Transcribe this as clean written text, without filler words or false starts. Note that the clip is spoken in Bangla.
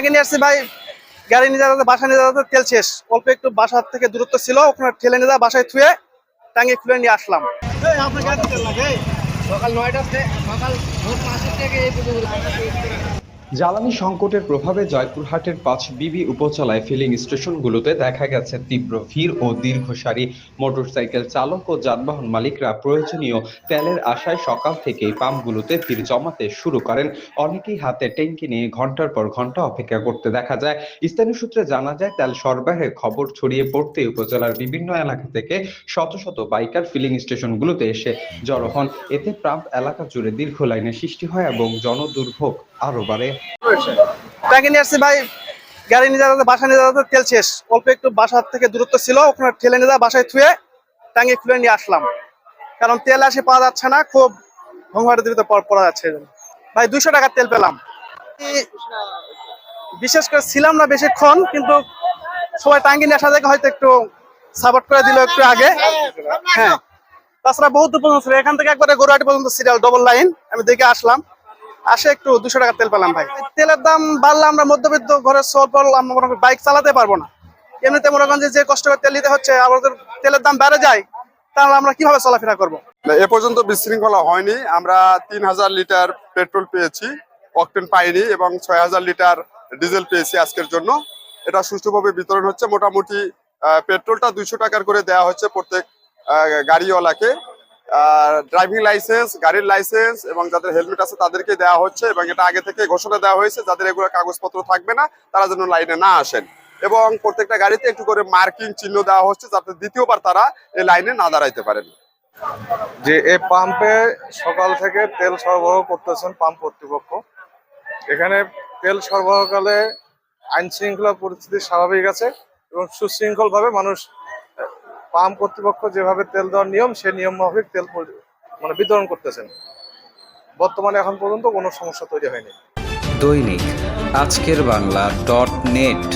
ট্যাঙ্কি নিয়ে আসছি ভাই, গাড়ি নিয়ে যাওয়াতে বাসা নিয়ে যাওয়াতে তেল শেষ, অল্প একটু বাসা থেকে দূরত্ব ছিল, ওখানে ঠেলে নিয়ে যাওয়া বাসায় থুয়ে ট্যাঙ্কি খুলে নিয়ে আসলাম। সকাল ৯টা থেকে সকাল ভোর ৫টা থেকে এই পর্যন্ত। জ্বালানি সংকটের প্রভাবে জয়পুরহাটের ৫ বিবি উপজেলায় ফিলিং স্টেশনগুলোতে দেখা গেছে তীব্র ভিড় ও দীর্ঘ সারি। মোটরসাইকেল চালক ও যানবাহন মালিকরা প্রয়োজনীয় তেলের আশায় সকাল থেকেই পাম্পগুলোতে ভিড় জমাতে শুরু করেন। অনেকেই হাতে ট্যাঙ্কি নিয়ে ঘন্টার পর ঘন্টা অপেক্ষা করতে দেখা যায়। স্থানীয় সূত্রে জানা যায়, তেল সরবরাহের খবর ছড়িয়ে পড়তে উপজেলার বিভিন্ন এলাকা থেকে শত শত বাইকার ফিলিং স্টেশনগুলোতে এসে জড়ো হন। এতে পাম্প এলাকা জুড়ে দীর্ঘ লাইনের সৃষ্টি হয় এবং জনদুর্ভোগ আরো বাড়ে। ট্যাঙ্কি নিয়ে আসছি ভাই, গাড়ি নিয়ে যাওয়াতে বাসা নিয়ে যাওয়াতে তেল শেষ, অল্প একটু বাসা থেকে দূরত্ব ছিল, ওখানে ঠেলে নিয়ে যাওয়া বাসায় থুয়ে ট্যাঙ্কি খুলে নিয়ে আসলাম। কারণ তেল আসে পাওয়া যাচ্ছে না, খুব ভঙ্গাটে দিতে পড়া যাচ্ছে। ভাই 200 টাকার তেল পেলাম। বিশেষ করে ছিলাম না বেশিক্ষণ, কিন্তু সবাই ট্যাঙ্কি নিয়ে আসা থেকে হয়তো একটু সাপোর্ট করে দিল একটু আগে। হ্যাঁ, তাছাড়া বহুত দূর পর্যন্ত ছিল, এখান থেকে একবারে গরুহাটি পর্যন্ত সিরিয়াল ডবল লাইন, আমি দেখে আসলাম। আসে একটু 200 টাকার তেল পেলাম ভাই। তেলের দাম বাড়লে আমরা মধ্যবিত্ত ঘরের স্বল্প আমরা বাইক চালাতে পারবো না। এমনিতে মনে করেন যে কষ্ট করে তেল নিতে হচ্ছে, আমাদের তেলের দাম বেড়ে যায়, তাহলে আমরা কিভাবে চলাফেরা করবো? এ পর্যন্ত বিশৃঙ্খলা হয়নি। আমরা 3000 লিটার পেট্রোল পেয়েছি, অকটেন পাইনি, এবং 6000 লিটার ডিজেল পেয়েছি আজকের জন্য। এটা সুষ্ঠুভাবে বিতরণ হচ্ছে। মোটামুটি পেট্রোলটা 200 টাকার করে দেওয়া হচ্ছে প্রত্যেক গাড়িওয়ালাকে। ড্রাইভিং লাইসেন্স, গাড়ির লাইসেন্স এবং যাদের হেলমেট আছে তাদেরকে দেওয়া হচ্ছে, এবং এটা আগে থেকে ঘোষণা দেওয়া হয়েছে যাদের এগুলো কাগজপত্র থাকবে না তারা যেন লাইনে না আসেন। এবং প্রত্যেকটা গাড়িতে একটু করে মার্কিং চিহ্ন দেওয়া হচ্ছে যাতে দ্বিতীয়বার তারা এই লাইনে না দাঁড়াইতে পারেন। যে এই পাম্পে সকাল থেকে তেল সরবরাহ করতেছেন পাম্প কর্তৃপক্ষ। এখানে তেল সরবরাহকালে আইন শৃঙ্খলা পরিস্থিতি স্বাভাবিক আছে এবং সুশৃঙ্খলভাবে মানুষ পাম্প কর্তৃপক্ষ যেভাবে তেল দেওয়ার নিয়ম, সেই নিয়ম মাফিক তেল বিতরণ করতেছেন। বর্তমানে এখন পর্যন্ত কোনো সমস্যা তৈরি হয়নি। দৈনিক আজকের বাংলা .net